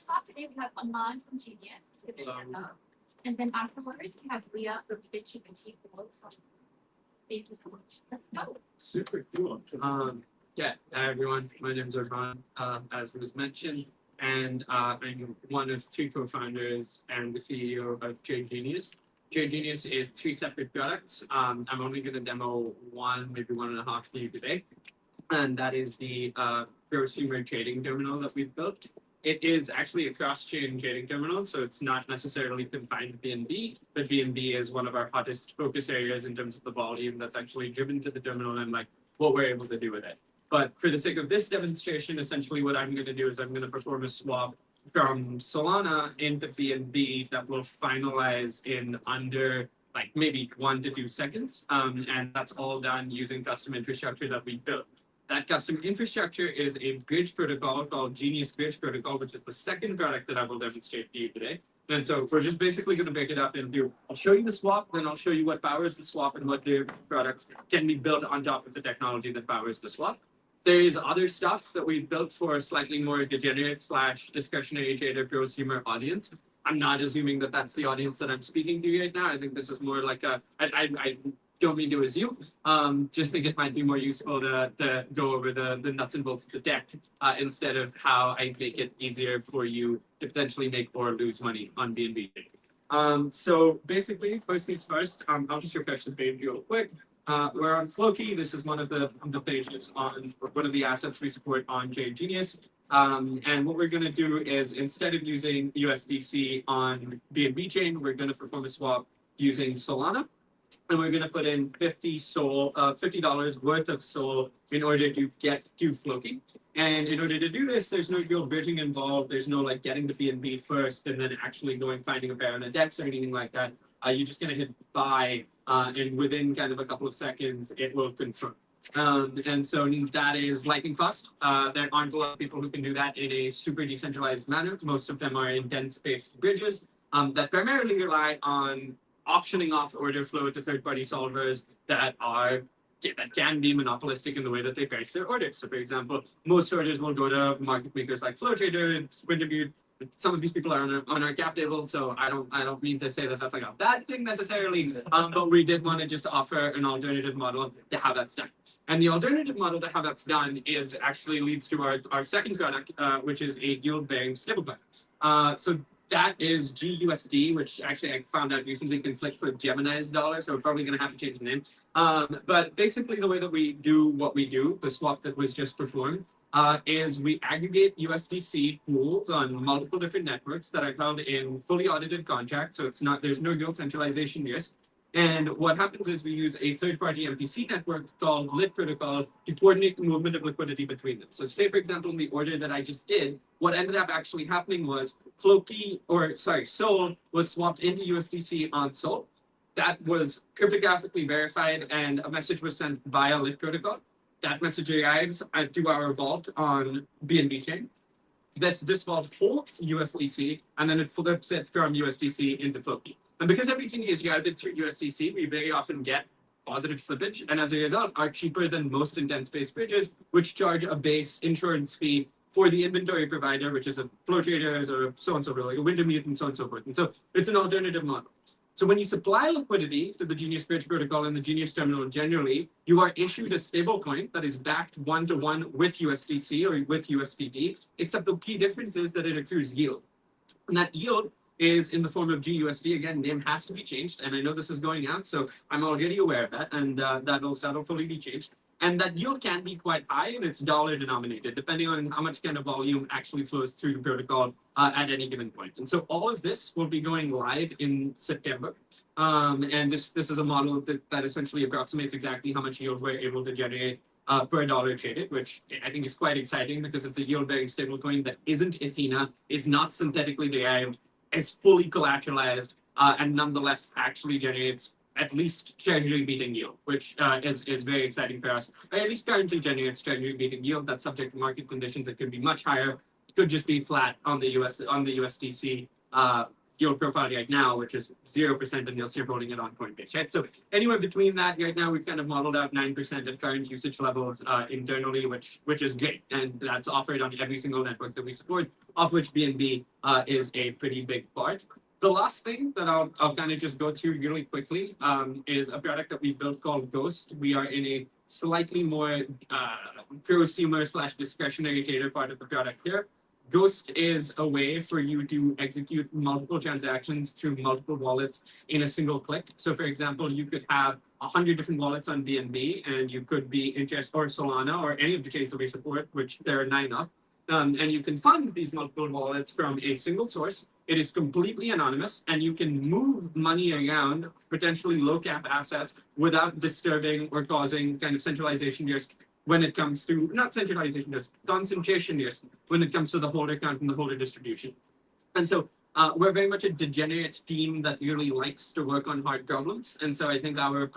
talk today, we have Aman from Genius, who's going to and then afterwards, we have Leah from BNB Chain. Thank you so much. Let's go. Super cool. Yeah, hi everyone. My name is Arman, as was mentioned, and I'm one of two co-founders and the CEO of Genius. Genius is three separate products. I'm only going to demo one, maybe one and a half for you today, and that is the prosumer trading terminal that we've built. It is actually a cross-chain trading terminal, so it's not necessarily confined to BNB, but BNB is one of our hottest focus areas in terms of the volume that's actually driven to the terminal and like what we're able to do with it. But for the sake of this demonstration, essentially what I'm going to do is I'm going to perform a swap from Solana into BNB that will finalize in under like maybe 1 to 2 seconds. And that's all done using custom infrastructure that we built. That custom infrastructure is a bridge protocol called Genius Bridge Protocol, which is the second product that I will demonstrate to you today. And so we're just basically going to break it up into, I'll show you the swap, then I'll show you what powers the swap and what the products can be built on top of the technology that powers the swap. There is other stuff that we built for a slightly more degenerate / discretionary trader prosumer audience. I'm not assuming that that's the audience that I'm speaking to right now. I think this is more like I don't mean to assume, just think it might be more useful to go over the nuts and bolts of the deck instead of how I make it easier for you to potentially make or lose money on BNB. So basically, first things first, I'll just refresh the page real quick. We're on Floki. This is one of the pages on one of the assets we support on Genius. And what we're going to do is instead of using USDC on BNB Chain, we're going to perform a swap using Solana. And we're going to put in $50 worth of SOL in order to get to Floki. And in order to do this, there's no real bridging involved. There's no like getting to BNB first and then actually finding a pair on a DEX or anything like that. You're just going to hit buy, and within kind of a couple of seconds, it will confirm. And so that is lightning fast. There aren't a lot of people who can do that in a super decentralized manner. Most of them are in dense-based bridges that primarily rely on auctioning off order flow to third-party solvers that can be monopolistic in the way that they price their orders. So, for example, most orders will go to market makers like FlowTrader, Swintermute. Some of these people are on our cap table, so I don't mean to say that that's like a bad thing necessarily. But we did want to just offer an alternative model to how that's done. And the alternative model to how that's done is actually leads to our second product, which is a yield-bearing stablecoin. So that is GUSD, which actually I found out recently conflicts with Gemini's dollar, so we're probably going to have to change the name. But basically the way that we do what we do, the swap that was just performed, is we aggregate USDC pools on multiple different networks that are held in fully audited contracts, so there's no real centralization risk. And what happens is we use a third-party MPC network called Lit Protocol to coordinate the movement of liquidity between them. So say, for example, in the order that I just did, what ended up actually happening was SOL was swapped into USDC on SOL. That was cryptographically verified, and a message was sent via Lit Protocol. That message arrives to our vault on BNB Chain. This vault holds USDC, and then it flips it from USDC into Floki. And because everything is routed through USDC, we very often get positive slippage, and as a result, are cheaper than most dense-based bridges, which charge a base insurance fee for the inventory provider, which is a FlowTrader or so-and-so, like a Wintermute and so on and so forth. And so it's an alternative model. So when you supply liquidity to the Genius Bridge Protocol and the Genius Terminal generally, you are issued a stablecoin that is backed one-to-one with USDC or with USDB, except the key difference is that it accrues yield. And that yield is in the form of GUSD. Again, name has to be changed, and I know this is going out, so I'm already aware of that, and that'll fully be changed. And that yield can be quite high, and it's dollar denominated, depending on how much kind of volume actually flows through the protocol at any given point. And so all of this will be going live in September. And this is a model that essentially approximates exactly how much yield we're able to generate per dollar traded, which I think is quite exciting because it's a yield-bearing stablecoin that isn't Athena, is not synthetically derived, is fully collateralized, and nonetheless actually generates at least treasury beating yield, which is very exciting for us. Or at least currently generates treasury beating yield. That's subject to market conditions. It could be much higher. It could just be flat on the USDC yield profile right now, which is 0%, and you'll start holding it on Coinbase, right? So anywhere between that, right now we've kind of modeled out 9% at current usage levels internally, which is great, and that's offered on every single network that we support, of which BNB is a pretty big part. The last thing that I'll kind of just go through really quickly is a product that we built called Ghost. We are in a slightly more prosumer / discretionary cater part of the product here. Ghost is a way for you to execute multiple transactions through multiple wallets in a single click. So for example, you could have 100 different wallets on BNB, and you could be interest or Solana or any of the chains that we support, which there are 9 of. And you can fund these multiple wallets from a single source. It is completely anonymous, and you can move money around potentially low cap assets without disturbing or causing kind of centralization risk when it comes to, not centralization risk, concentration risk when it comes to the holder count and the holder distribution. And so we're very much a degenerate team that really likes to work on hard problems. And so I think our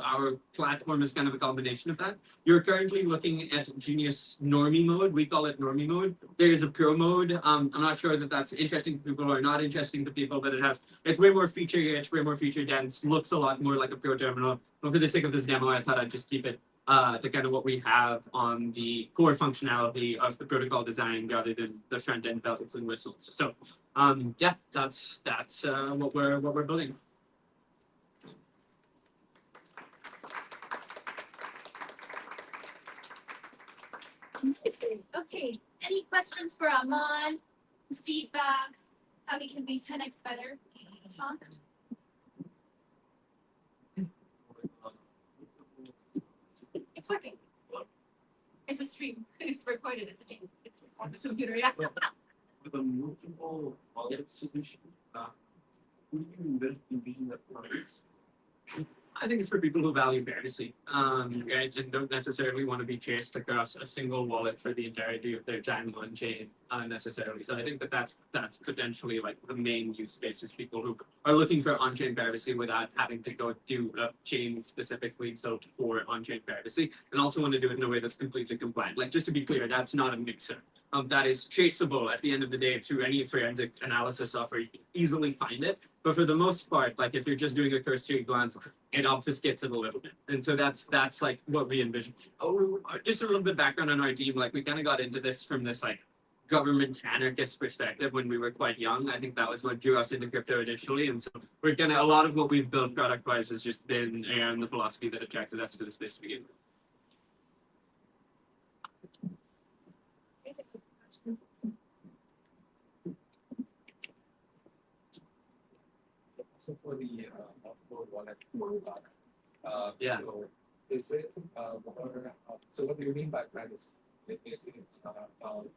platform is kind of a combination of that. You're currently looking at Genius Normie mode. We call it Normie mode. There is a Pro mode. I'm not sure that that's interesting to people or not interesting to people, but it's way more feature rich, way more feature dense, looks a lot more like a Pro terminal. But for the sake of this demo, I thought I'd just keep it to kind of what we have on the core functionality of the protocol design rather than the front end bells and whistles. So yeah, that's what we're building. Okay, any questions for Aman? Feedback? How we can be 10x better? Tom? It's working. It's a stream. It's recorded. It's on the computer. Yeah. With a multiple wallet solution, who do you envision that products? I think it's for people who value privacy, right, and don't necessarily want to be chased across a single wallet for the entirety of their time on chain, necessarily. So I think that's potentially like the main use case is people who are looking for on-chain privacy without having to go do a chain specifically built for on-chain privacy, and also want to do it in a way that's completely compliant. Like, just to be clear, that's not a mixer. That is traceable at the end of the day through any forensic analysis software. You can easily find it. But for the most part, like if you're just doing a cursory glance, it obfuscates it a little bit. And so that's like what we envision. Oh, just a little bit background on our team. Like we kind of got into this from this like government anarchist perspective when we were quite young. I think that was what drew us into crypto initially. And so we're a lot of what we've built product wise has just been around the philosophy that attracted us to the space to begin with. So for the multiple wallet, Yeah. So is it so what do you mean by privacy? Is it like wallet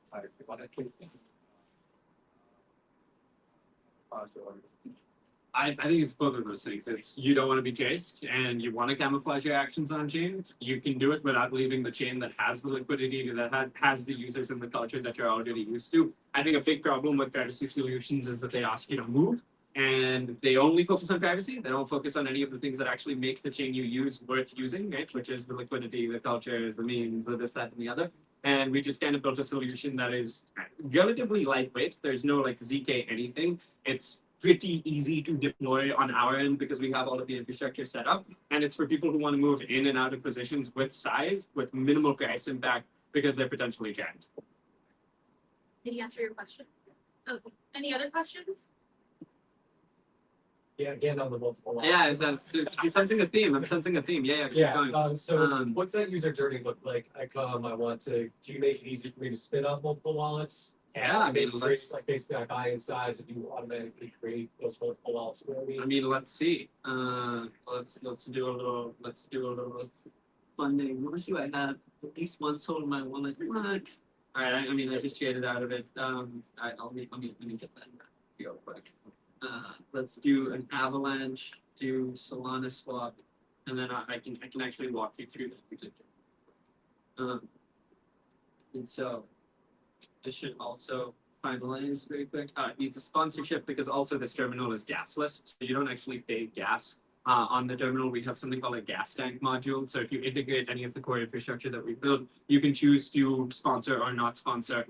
I think it's both of those things. It's you don't want to be chased and you want to camouflage your actions on chain. You can do it without leaving the chain that has the liquidity, that has the users and the culture that you're already used to. I think a big problem with privacy solutions is that they ask you to move and they only focus on privacy. They don't focus on any of the things that actually make the chain you use worth using, right? Which is the liquidity, the culture, the memes, the this, that, and the other. And we just kind of built a solution that is relatively lightweight. There's no like ZK anything. It's pretty easy to deploy on our end because we have all of the infrastructure set up. And it's for people who want to move in and out of positions with size, with minimal price impact because they're potentially jammed. Did he answer your question? Okay. Any other questions? Yeah, again on the multiple wallet. Yeah, I'm sensing a theme. Yeah, keep going. So what's that user journey look like? I come, I want to. Do you make it easy for me to spin up multiple wallets? Yeah, I mean, like basically I buy in size if you automatically create those multiple wallets for me. I mean, let's see. Let's do a little funding. What do I have? At least one sold in my wallet. What? All right. I mean, I just traded out of it. All right. Let me get that real quick. Let's do an Avalanche, do Solana swap, and then I can actually walk you through that. And so this should also finalize very quick. It needs a sponsorship because also this terminal is gasless, so you don't actually pay gas. On the terminal, we have something called a gas tank module. So if you integrate any of the core infrastructure that we built, you can choose to sponsor or not sponsor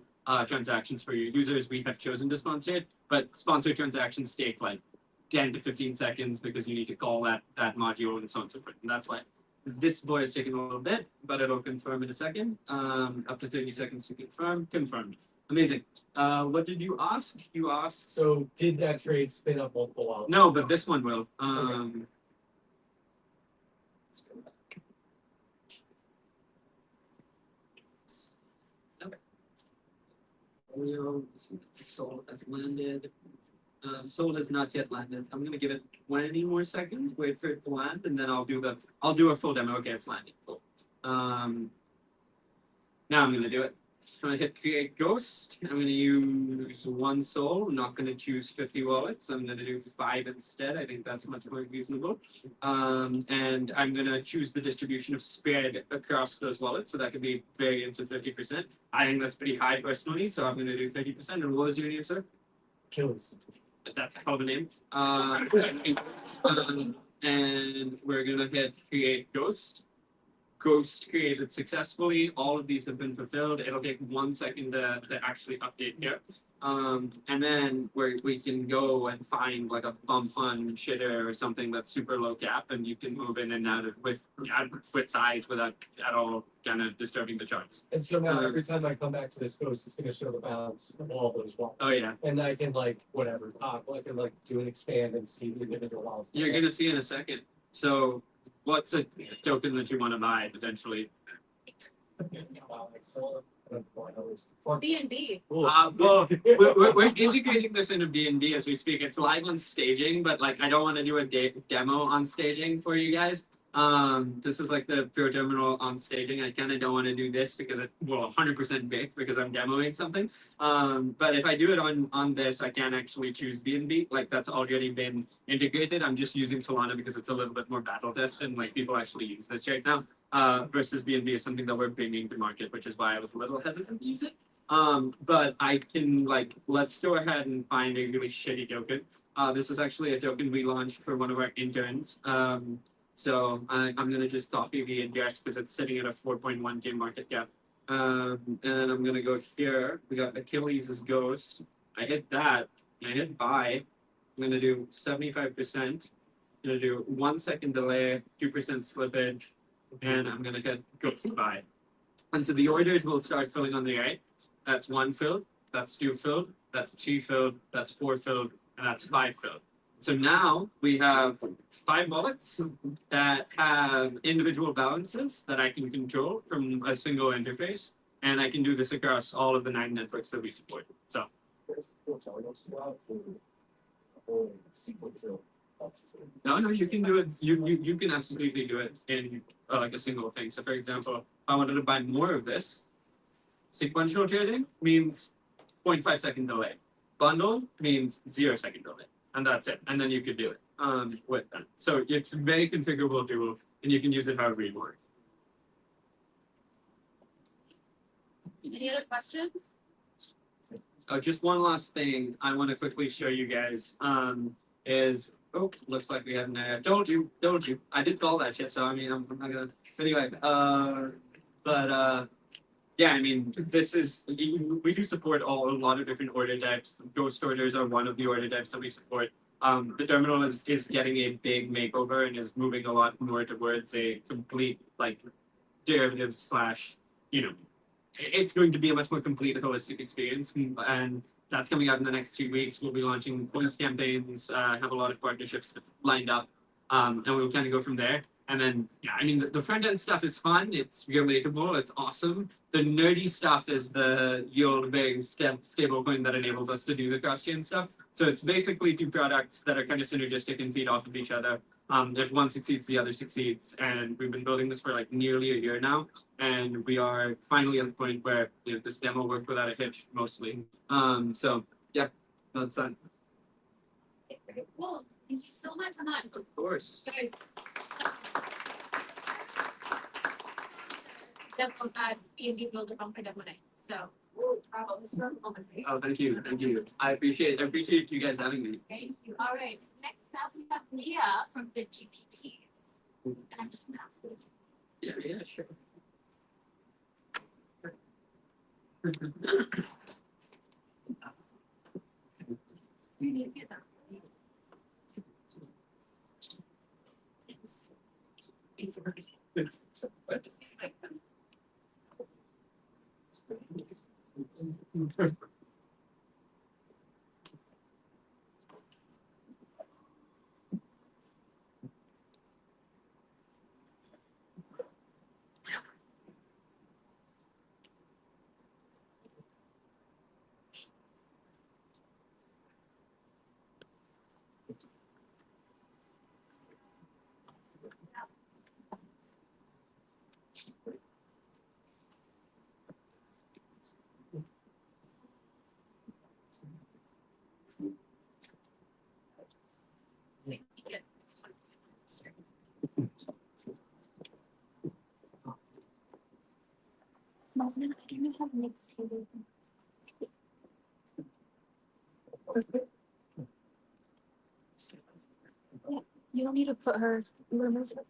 transactions for your users. We have chosen to sponsor it, but sponsored transactions take like 10 to 15 seconds because you need to call that module and so on and so forth. And that's why this boy is taking a little bit, but it'll confirm in a second. Up to 30 seconds to confirm. Confirmed. Amazing. What did you ask? You asked. So did that trade spin up multiple wallets? No, but this one will. Soul has landed. Soul has not yet landed. I'm gonna give it 20 more seconds. Wait for it to land, and then I'll do a full demo. Okay, it's landing. Cool. Now I'm gonna do it. I'm gonna hit create ghost. I'm gonna use one soul. I'm not gonna choose 50 wallets. I'm gonna do 5 instead. I think that's much more reasonable. And I'm gonna choose the distribution of spread across those wallets. So that could be variance of 50%. I think that's pretty high personally. So I'm gonna do 30%. And what was your name, sir? Kills. That's a hell of a name. And we're gonna hit create ghost. Ghost created successfully. All of these have been fulfilled. It'll take 1 second to actually update here. And then we can go and find like a bump fund shitter or something that's super low cap, and you can move in and out of with size without at all kind of disturbing the charts. And so now every time I come back to this ghost, it's gonna show the balance of all those wallets. Oh yeah. And I can like whatever, I can like do an expand and see the individual wallets. You're gonna see in a second. So what's a token that you want to buy potentially? BNB. Well, we're integrating this into BNB as we speak. It's live on staging, but like I don't want to do a demo on staging for you guys. This is like the pure terminal on staging. I kind of don't want to do this because it will 100% big because I'm demoing something. But if I do it on this, I can actually choose BNB. Like that's already been integrated. I'm just using Solana because it's a little bit more battle tested and like people actually use this right now. Versus BNB is something that we're bringing to market, which is why I was a little hesitant to use it. But I can like, let's go ahead and find a really shitty token. This is actually a token we launched for one of our interns. So I'm going to just copy the address because it's sitting at a 4.1K market cap. And I'm going to go here. We got Achilles' Ghost. I hit that. I hit buy. I'm going to do 75%. I'm going to do 1 second delay, 2% slippage, and I'm going to hit Ghost buy. And so the orders will start filling on the right. That's 1 filled. That's 2 filled. That's 3 filled. That's 4 filled. And that's 5 filled. So now we have 5 wallets that have individual balances that I can control from a single interface. And I can do this across all of the 9 networks that we support. So. No, you can do it. You can absolutely do it in like a single thing. So for example, if I wanted to buy more of this, sequential trading means 0.5 second delay. Bundle means 0 second delay. And that's it. And then you could do it with that. So it's very configurable tool, and you can use it however you want. Any other questions? Just one last thing I want to quickly show you guys is, oh, looks like we have an told you. I did call that shit, so I mean, I'm not gonna, anyway, yeah, I mean, this is, we do support a lot of different order types. Ghost orders are one of the order types that we support. The terminal is getting a big makeover and is moving a lot more towards a complete, like, derivative slash, it's going to be a much more complete holistic experience. And that's coming out in the next 3 weeks. We'll be launching points campaigns, have a lot of partnerships lined up, and we'll kind of go from there. And then, yeah, I mean, the front end stuff is fun. It's relatable. It's awesome. The nerdy stuff is the yield-bearing stablecoin that enables us to do the cross-chain stuff. So it's basically 2 products that are kind of synergistic and feed off of each other. If one succeeds, the other succeeds. And we've been building this for like nearly a year now. And we are finally at the point where this demo worked without a hitch, mostly. So, yeah, that's that. Okay, well, thank you so much, Aman. Of course. Guys. Demo BNB Builder Bumper Demo Night. So, bravo, this was a moment for you. Oh, thank you. I appreciate you guys having me. Thank you. All right. Next up, we have Leah from BitGPT. And I'm just going to ask this. Yeah, sure. You need to get that. Martin, I don't know how to make table. Yeah, you don't need to put her. Remove her.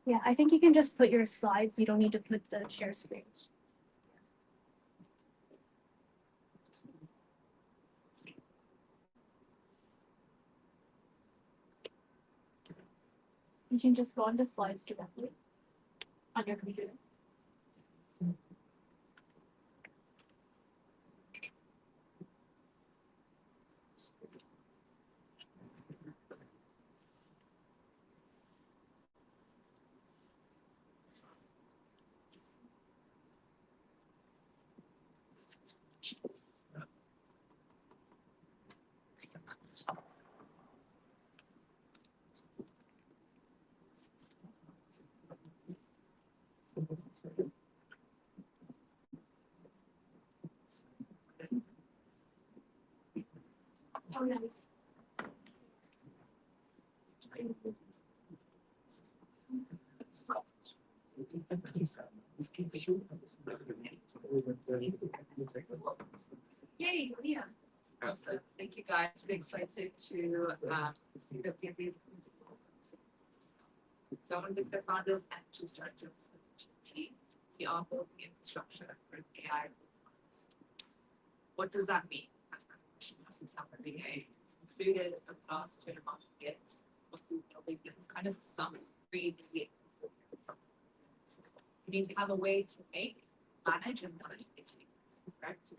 Yeah, I think you can just put your slides. You don't need to put the share screen. You can just go onto slides directly on your computer. Oh, nice. Yay, Leah. So thank you guys. We're excited to see the BNB's. So I'm one of the co-founders and chief strategists of GT. We are building infrastructure for an AI. What does that mean? That's my question. Since I'm a BA, included the past 2.5 years. What we're building is kind of some free. You need to have a way to make, manage, and manage these things, correct?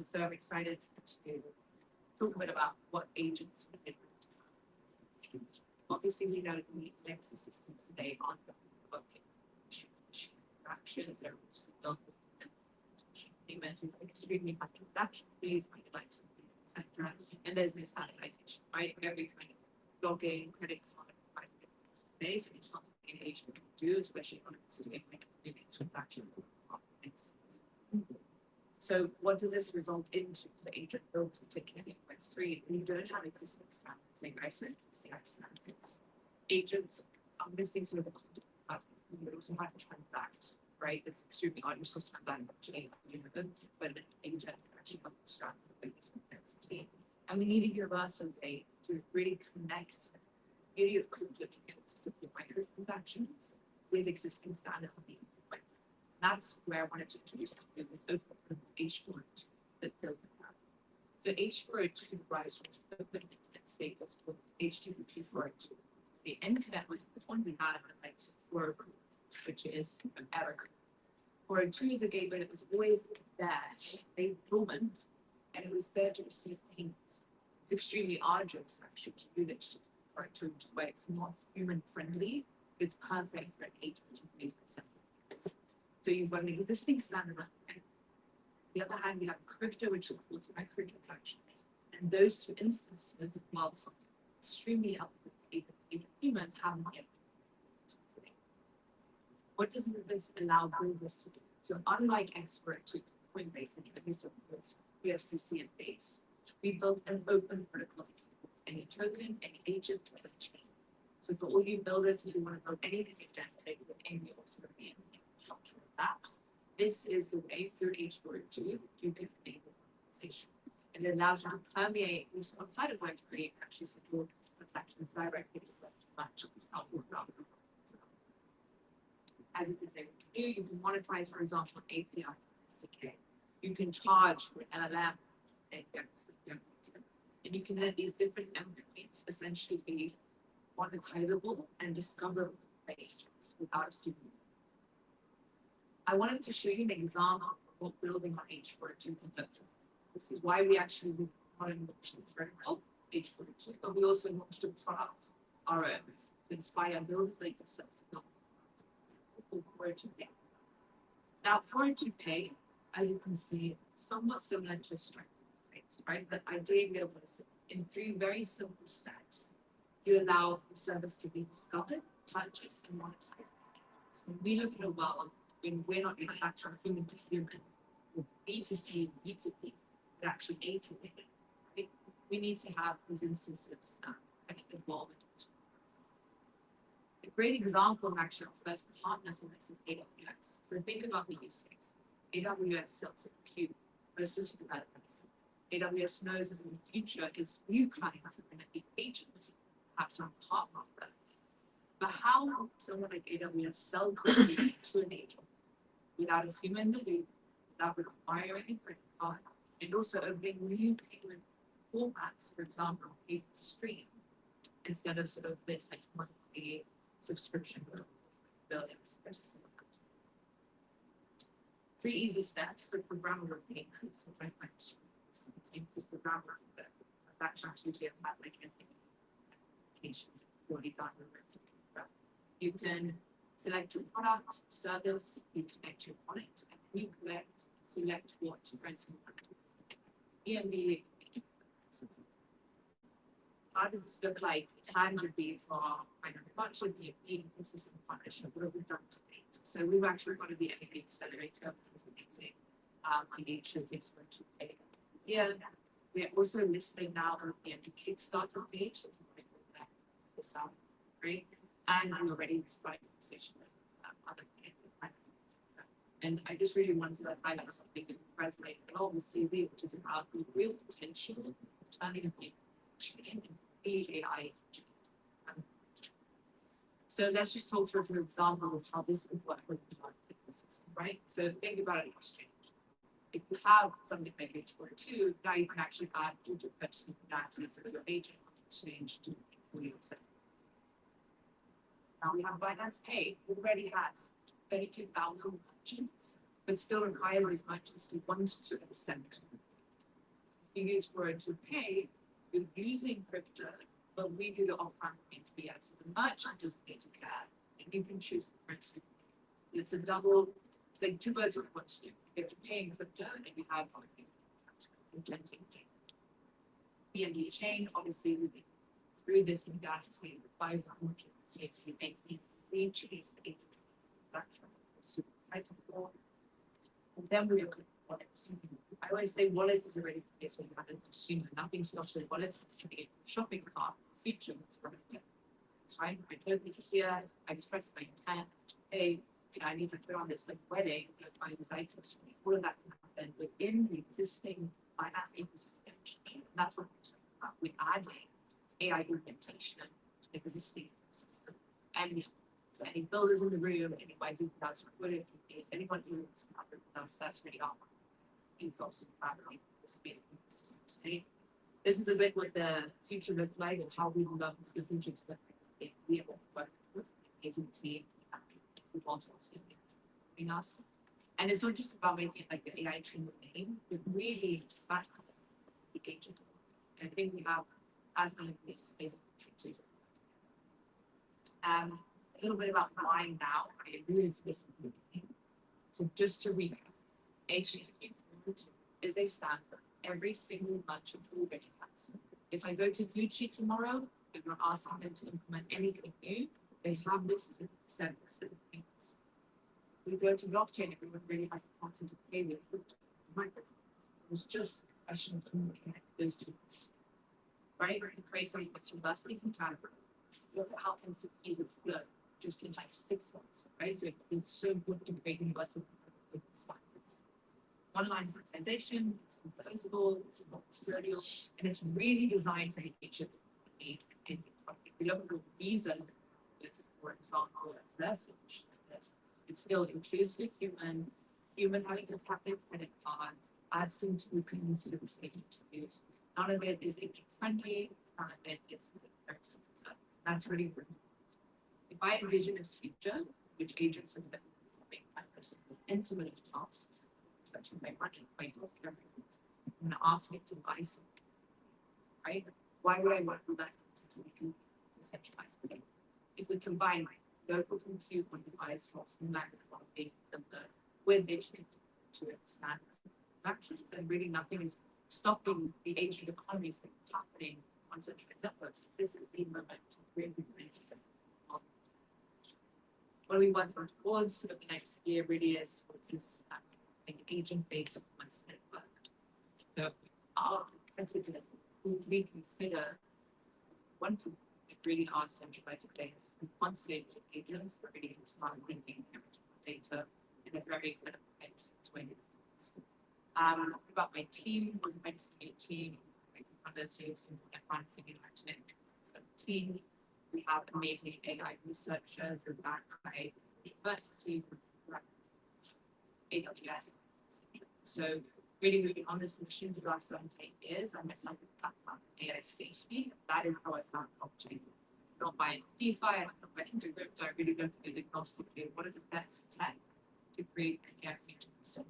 So I'm excited to talk a bit about what agents are different. Obviously, we know the executive assistants today aren't working actions, they're payments, extremely high transaction fees, my device fees, etc. And there's no sanitization, right? Every kind of login, credit card, base, and it's not something an agent can do, especially when it's doing like a transaction. So what does this result into the agent built particularly in Web3? We don't have existing standards like ISO and CI standards. Agents are missing sort of the content platform, but also have to transact, right? It's extremely hard. You're supposed to transact actually, but an agent can actually help extract the biggest complexity. And we need a universal way to really connect the beauty of crypto to be able to support microtransactions with existing standards. That's where I wanted to introduce to you this open H402 that builds it out. So H402 rise from open internet status with HTTP 402. The internet was the one we had like 404, which is an error. 402 is a gateway that was always there, they dormant, and it was there to receive payments. It's extremely arduous actually to do this 402, which is why it's not human friendly, but it's perfect for an agent to use it. So you've got an existing standard, and on the other hand, you have crypto, which supports microtransactions. And those two instances, whilst extremely helpful for humans, haven't yet been today. What does this allow builders to do? So unlike X402, Coinbase, which only supports USDC and Base, We built an open protocol. Any token, any agent, any chain. So for all you builders, if you want to build anything agentic with any sort of structural apps, this is the way through H402 you can enable organization. And it allows you to permeate also outside of Web3 actually secure transactions directly with transactions outward rather than as you can say, you can monetize, for example, API SDK. You can charge for LLM, and you can let these different endpoints essentially be monetizable and discoverable by agents without a human. I wanted to show you an example of what building on H402 can look like. This is why we actually want to launch this protocol, H402, but we also launched a product, our own, to inspire builders like yourselves to build. Pay. Now, Pay, as you can see, somewhat similar to a Stripe, right? But ideally, in 3 very simple steps, you allow the service to be discovered, purchased, and monetized. So when we look at a world when we're not transactional human to human, B2C, B2B, but actually A to B, we need to have these instances involve. A great example, actually, our first partner for this is AWS. So think about the use case. AWS sells a compute versus developers. AWS knows that in the future, its new clients are going to be agents, perhaps on partner of them. But how will someone like AWS sell compute to an agent without a human in the loop, without requiring a credit card, and also opening new payment formats, for example, payment stream, instead of sort of this like monthly subscription billions. 3 easy steps for programmable payments, which I find sometimes programmable that actually have like an application already done. You can select your product, service, you connect your wallet, and you select what to transfer. BNB. How does this look like tangibly for finance partnership, BNB ecosystem partnership? What have we done to date? So we've actually got to be MBA accelerator, which is amazing. The showcase for 2 Yeah, we're also listing now on the Kickstarter page. So if you want to go back this out, right? And I'm already starting a conversation with other finance. And I just really wanted to highlight something that resonated a lot with CV, which is about the real potential of turning a chain into AI. So let's just talk through an example of how this would work with the system, right? So think about an exchange. If you have something like H402, now you can actually add agent purchasing that to your agent exchange to for yourself. Now we have Binance Pay, already has 32,000 merchants, but still requires these merchants to want to accept. If you use to pay, you're using crypto, but we do the offline pay. So the merchant doesn't need to care, and you can choose currency. It's a double, it's like 2 birds with 1 stone. You get to pay in crypto, and you have agentic. BNB Chain, obviously, through this modality, 500 we chains the super exciting for. And then we look at wallets. I always say wallets is already the place where you have a consumer. Nothing stops the wallet from being a shopping cart feature. Right? I totally here, I express my intent. Hey, I need to put on this like wedding, find these items for me. All of that can happen within the existing finance ecosystem. And that's what we're talking about. We're adding AI implementation to the existing system. And so any builders in the room, anybody who does liquidity, anyone who is with us, that's really our ethos and family. This is a bit what the future look like and how we would love the future to look like if we are working with an amazing team who wants to see in us. And it's not just about making like the AI chain with name, but really back the agent. And I think we have as many amazing features. A little bit about why now. I agree with this. So just to recap, HTTP is a standard every single merchant already has. If I go to Gucci tomorrow and we're asking them to implement anything new, they have this as a service. We go to blockchain, everyone really has a pattern to pay with. It was just question of who connect those two. Right, we're gonna create something that's universally compatible. Look at how MCPs have flow just in like 6 months, right? So it's so important to create universal standards. Online monetization, it's composable, it's not custodial, and it's really designed for each of the need. And if we look at the visa, for example, as their solution to this, it still includes the human having to tap their credit card, add some tokens to the state to use. None of it is agent friendly, none of it is very simple. That's really important. If I envision a future in which agents are performing intimate of tasks, touching my money, my healthcare, I'm gonna ask it to buy something, right? Why would I want that to be decentralized? If we combine local compute on device, from language modeling, and the web-based to understand transactions, and really nothing is stopping the agent economy from happening on centralized networks. This is the moment to really what we want towards sort of the next year really is what's this agent-based commerce network. So our competitors who we consider want to really are centralized players who want stable agents, but really start linking data in a very kind of way. About my team, my senior team, team. We have amazing AI researchers who are backed by universities, AWS. So really moving on this mission for the last 7 to 8 years, I myself have AI safety. That is how I found blockchain. Not by DeFi, I'm not by into crypto, I really don't feel agnostic to what is the best tech to create an AI feature. So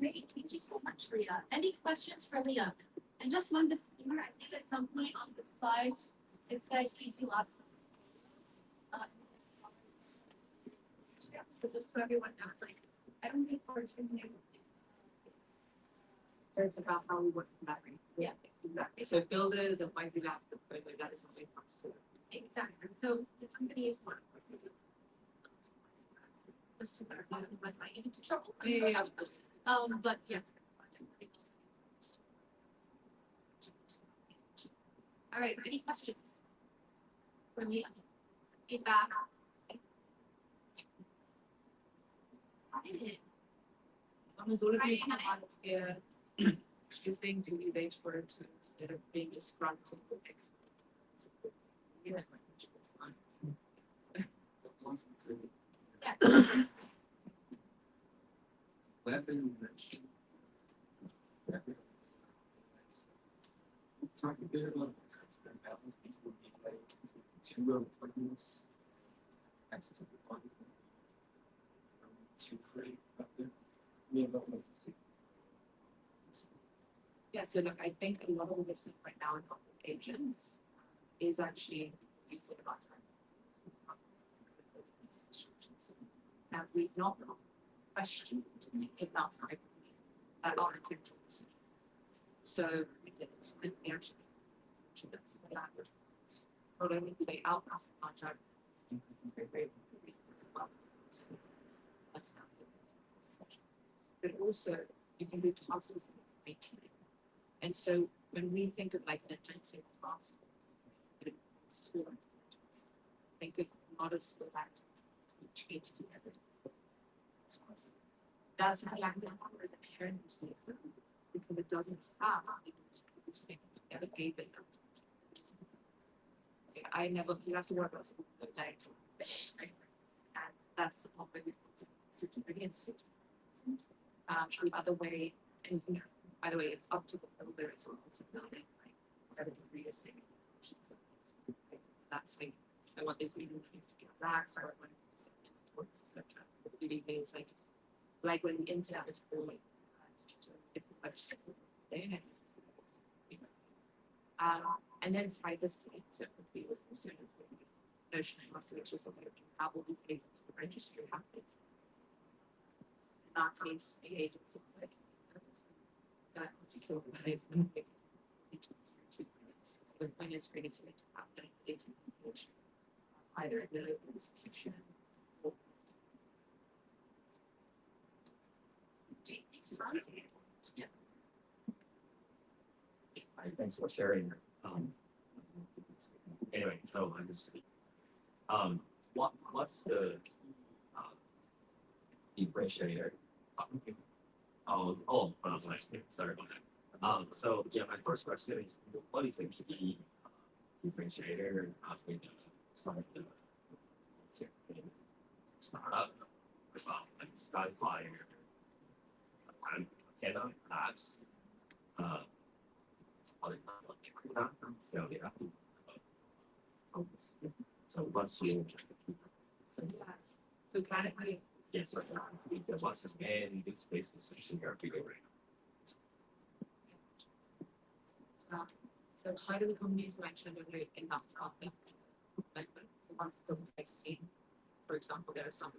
Great, thank you so much, Leah. Any questions for Leah? And just one disclaimer, I think at some point on the slides, it said easy labs. Yeah, so just so everyone knows, like, I don't think we're too new. it's about how we work collaborate. Yeah. Exactly. So builders and YZ Lab, that is something possible. Exactly. So the company is one. Just to clarify, was I into trouble? Yeah. But yes. All right, any questions? For Leah? Feedback? As all of you come out here choosing to use H words instead of being disgruntled with X. Yeah. Talk a bit about balance between two frameworks, access to the fund, two free up there. Yeah, so look, I think a lot of what we're seeing right now in public agents is actually using about and we've not questioned enough that architectural decision. So we did it, and we actually that's the language. Not only do they out of the contract, but also you can do tasks making. And so when we think of like an agentic task, it's swarm. Think of a lot of skill which change together. That's how language is inherently safer because it doesn't have together gave I never you have to work on the right? And that's the point where we put security and safety. The other way, and by the way, it's up to the builder as well to build it, like whatever degree is safe. That's like I want the freedom to transact or when it's etc. Really things like when the internet is growing, and then privacy. So it was also a notion of which is how all these agents will register happen. In that case, the agents like that particular organization so the point is really to have data which either in the local institution or Yeah. Hi, thanks for sharing. Anyway, so I'm just, what's the differentiator? But I was like, sorry about that. So yeah, my first question is, what is the key differentiator with some of the startup, like Skyfire, Canada Labs, so yeah. So what's your So kind of like yes, so what's the main use spaces in your video right so part of the companies mentioned are very in that topic. Like the ones that I've seen, for example, there are some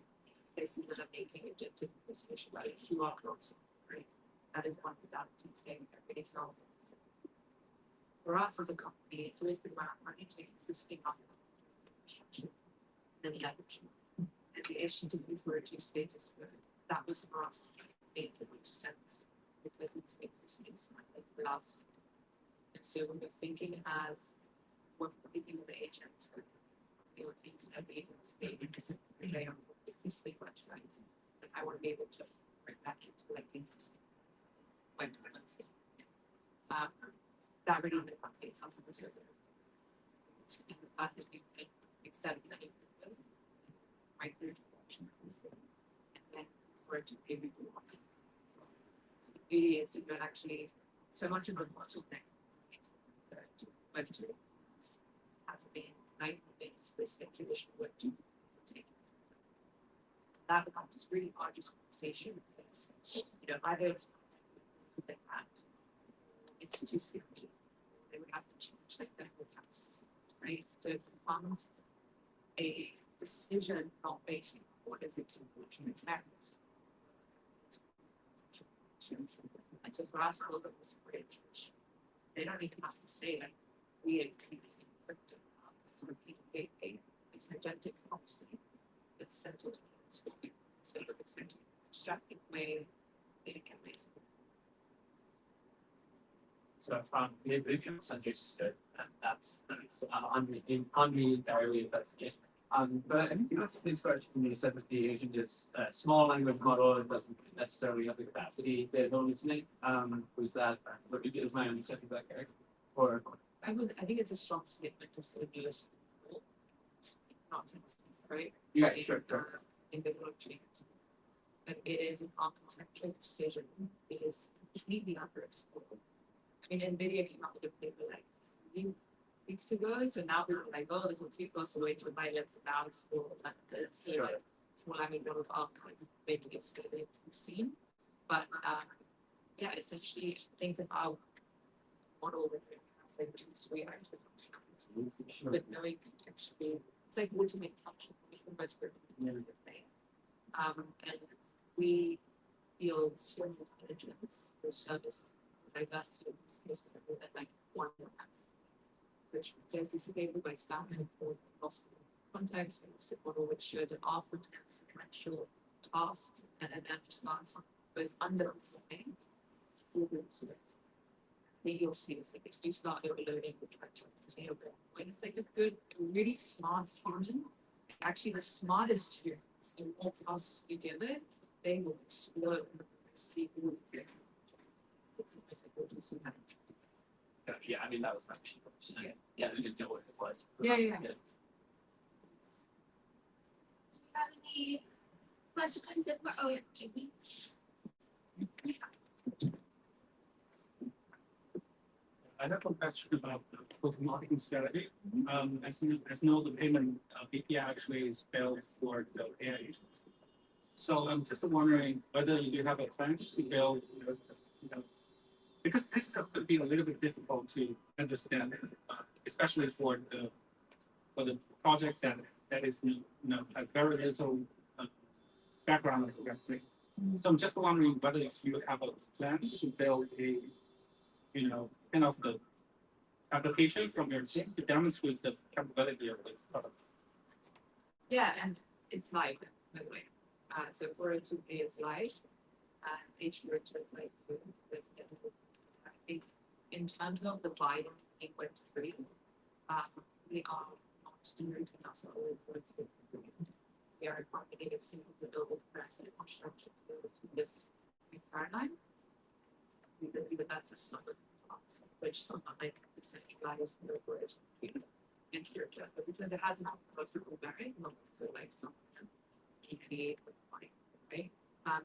places that are making agentic position by QR codes, right? That is one without saying they're really strong. For us as a company, it's always been about managing existing infrastructure and the leverage. And the issue to refer to status code, that was for us made the most sense because it's existing like for us. And so when we're thinking as we're thinking of the agent, you know, internet agents, they are existing websites, and I want to be able to bring that into like the existing web development. That really complicates how some of the and the fact that you can accept that you can right there's an option and then for it to be rewarded. So the beauty is that actually so much of the bottleneck to web two has been right it's this traditional web two take. That becomes really arduous conversation because you know either it's like that it's too simple. They would have to change like the whole tax system, right? So it becomes a decision not based on what is it which matters. And so for us, we'll look at this bridge, which they don't even have to say like we include crypto, sort of gateway. It's magentics, obviously. It's settled. So it's a abstracting way they can make it. So if you suggested that's on me entirely if that's the case. But I think that's this question you said that the agent is a small language model, it doesn't necessarily have the capacity they're listening. Was that is my understanding that correct? Or I think it's a strong statement to say US not right? yeah, sure. I think there's a lot of change. But it is an architectural decision. It is completely unexplored. I mean, NVIDIA came out with a paper like 3 weeks ago, so now people are like, oh, the compute costs are way too high, let's now explore that. So Sure. like, small language models are kind of making it still to be seen. But yeah, essentially think about model with like 2-3 hours of functionality, but knowing contextually, it's like ultimate function is the most important thing. And we feel strong intelligence, the service, diversity of use cases that like one has, which there's this available by staff and lost context and it's a model which showed that after sequential tasks and then starts both underperforming or to it. Then you'll see it's like if you start overloading the track when it's like a good, really smart human, actually the smartest humans, the more tasks you give it, they will explode and see who is there. It's almost like what you see happening. yeah, I mean that was my question. Yeah, we didn't know what it was. Yeah. Do you have any questions that were Jimmy? I have a question about the go-to-market strategy. As know, the payment BPI actually is built for the AI agents. So I'm just wondering whether you have a plan to build, because this could be a little bit difficult to understand, especially for the projects that is have very little background, let's say. So I'm just wondering whether you have a plan to build a kind of the application from your team to demonstrate the capability of the product. Yeah, and it's live, by the way. So 402 is live. H which is like, I think in terms of the Biden in Web3, we are not doing enough. We are marketing a single global press infrastructure to this new paradigm. We believe that that's a solid concept, which someone like decentralized corporation and here because it has an ontological merit, not so like something you create with money, right?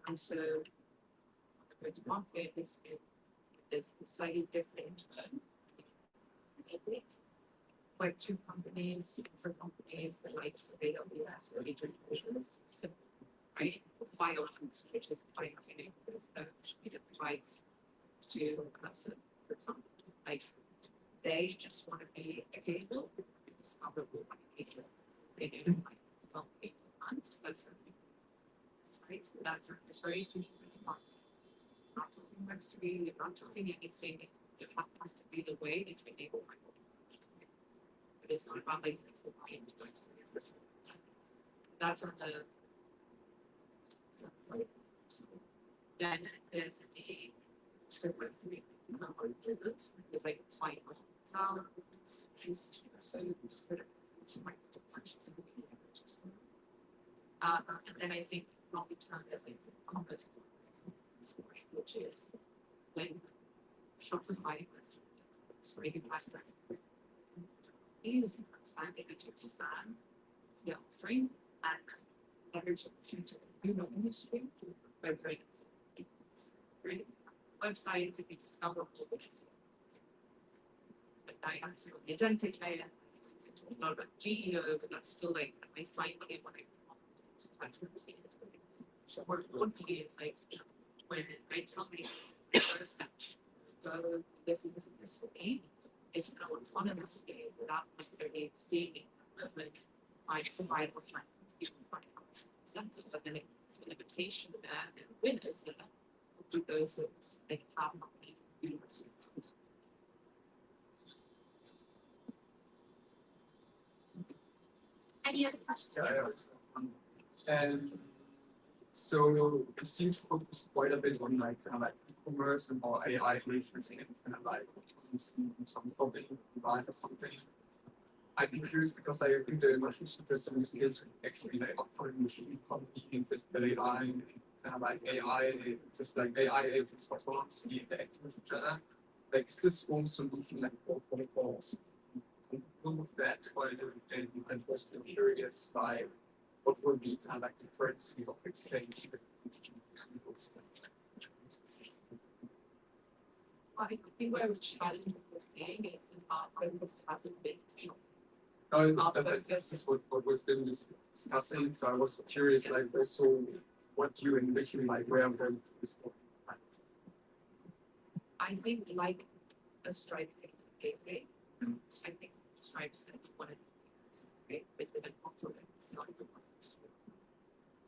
And so the go-to-market is slightly different. Like two companies, for companies, the likes of AWS or AWS, simple, right? Firefox, which is fine-tuning, it provides to a person, for example, like they just want to be able to discover what they do like 12, 18 months. That's right. That's a very simple market. Not talking Web3, not talking anything. It has to be the way that you enable my but it's not about like that's on the then there's the server 3 because like fine and then I think longer term there's like the commerce which is when Shopify was really past is understanding to expand the offering and leverage to the human industry by creating website to be discoverable. But I answer the agentic layer, a lot about GEO, but that's still like I find it when I so what would be is like when I tell me so this is for me. It's an autonomous game without necessarily seeing it movement. I provide what's my symptoms, but then it's a limitation there and winners there with those that they have not been universities. Any other questions? And so you seem to focus quite a bit on like kind of like e-commerce and more AI influencing and kind of like some clothing line or something. I'd be curious because I think the most interesting use is actually like offering machine competing physical AI and kind of like AI, just like AI agents performance interacting with each other. Like is this one solution like protocols? Of that, and I'm also curious by what would be kind of like the currency of exchange. I think what I was challenging was saying is our focus hasn't been This is what we've been discussing. So I was curious, like also what you envision, like where I'm going to this point. I think like a Stripe gateway, I think Stripe said one of the right, but then also it's not the one.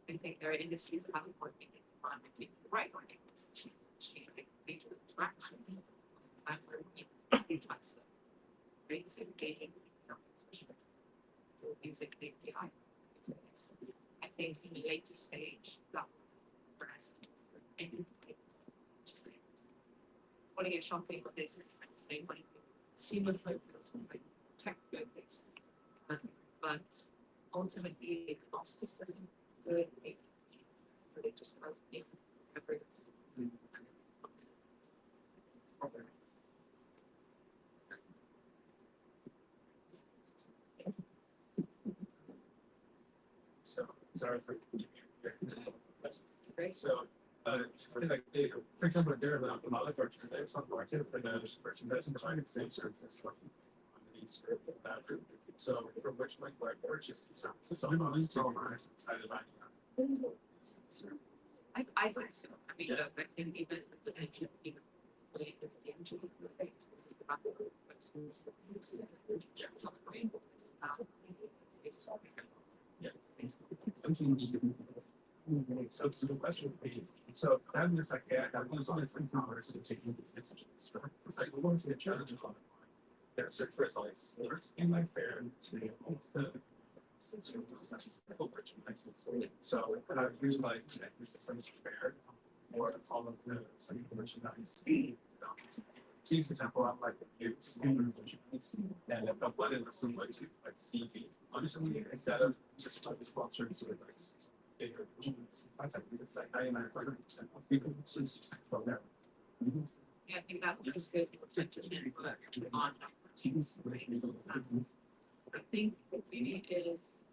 I think there are industries that haven't worked in it, I think you're right on it. She major interaction and for transfer. Right, so engaging so music API. I think in the later stage that rest and just say want to get shopping on this same money human focus on like tech focus but ultimately it costs the system good so they just does make efforts. So sorry for giving you Great. So like for example, there are a lot of virtual some market for the version that's providing same services like these so from which like where I purchased these services. So I'm excited about that. I think so. I mean, I think even the engine, even is the engine, right? This is about the So the question would be, so that means like, yeah, that was only 3 hours of taking these decisions. It's like, we're going to get challenges on their search results. In my fair to the so I use my connected systems fair for all of the information that is speed. So, for example, I'm like use information and I've uploaded similar to like CV honestly instead of just like sponsoring sort of like bigger contact with it's like 99% of people from there. Yeah, I think that was good. On. I think it really is.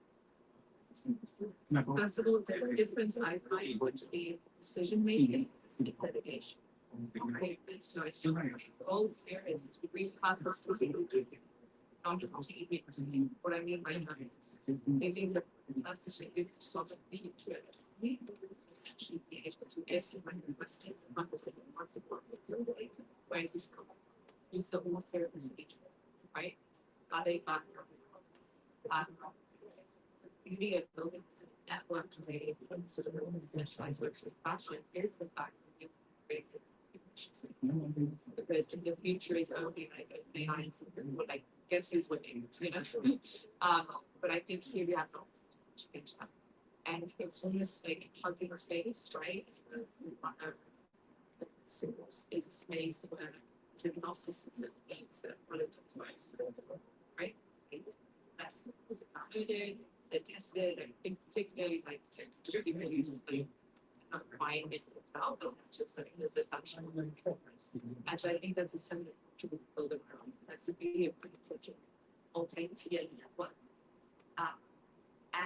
First of all, the difference I find would be decision making and litigation. Right, and so I think all there is to repurpose this not to even what I mean by that is maybe the person is sort of the we essentially be able to estimate the question understand what's the problem, where is this problem? You feel more therapist agents, right? Are they beauty of building a network they sort of essentialize work with fashion is the fact that you create because in the future is only like AI and something like guess who's winning, you know. But I think here we have not change that. And it's almost like hugging face, right? Is a space where it's agnosticism means that relative rights, right? That's downloaded, they're tested, I think particularly like people use not buying it itself, but it's just like this is actually and I think that's a similar to build around. That's a beauty of such an alternative network.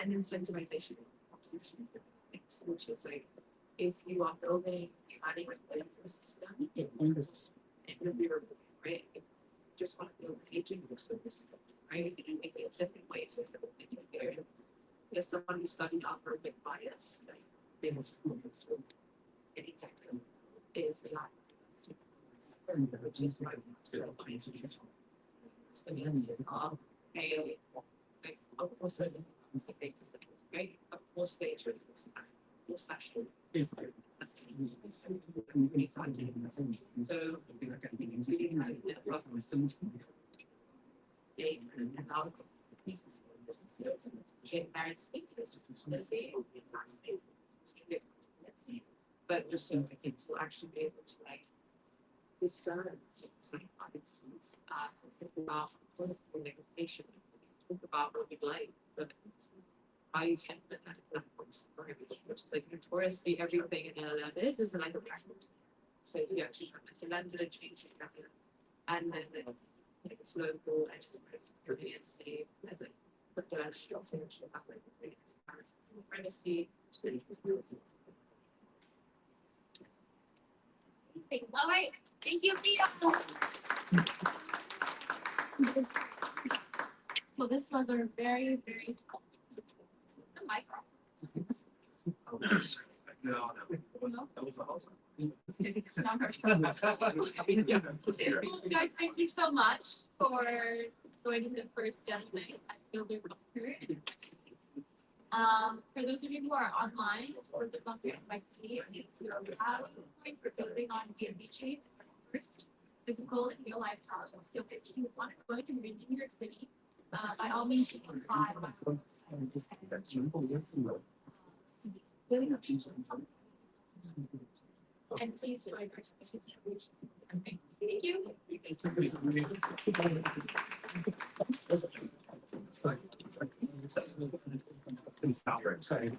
And incentivization things, which is like if you are building planning a system, it will be right. If you just want to build an agent or service, right? You make it different ways of building it. There's someone who studied algorithmic bias, like famous any type of is the line. Which is why like of course there's a thing to say, right? Of course they address this more session. So it's really kind of businesses and married states, but just so I think we'll actually be able to like discern things like audiences, think about political negotiation, talk about what we like, but how you can put that in platforms, which is like notoriously everything in LLM is like a platform. So you actually practice a lender and change it, and then like it's local and just security and safe as a crypto and also about like privacy. All right, thank you, Leo. Well, this was a very, very No, that was awesome. Guys, thank you so much for joining the first demo night at Builder Bunker. For those of you who are online, or the Bunker NYC, it's your point for building on BNB Chain first physical and real life projects. So if you want to go to New York City, by all means, you can apply. And please join our sessions. Thank you. It's not very exciting.